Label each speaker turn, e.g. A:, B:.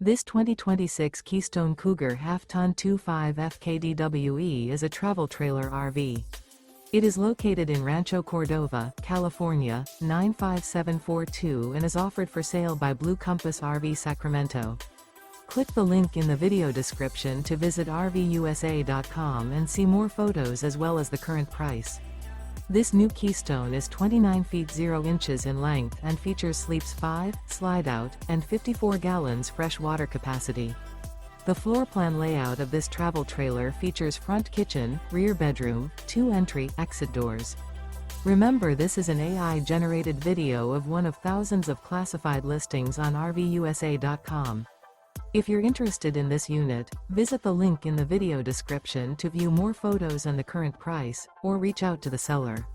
A: This 2026 Keystone Cougar Half-Ton 25 FKDWE is a travel trailer RV. It is located in Rancho Cordova, California, 95742 and is offered for sale by Blue Compass RV Sacramento. Click the link in the video description to visit RVUSA.com and see more photos as well as the current price. This new Keystone is 29 feet 0 inches in length and features sleeps 5, slide-out, and 54 gallons fresh water capacity. The floor plan layout of this travel trailer features front kitchen, rear bedroom, 2 entry/exit doors. Remember, this is an AI-generated video of one of thousands of classified listings on RVUSA.com. If you're interested in this unit, visit the link in the video description to view more photos and the current price, or reach out to the seller.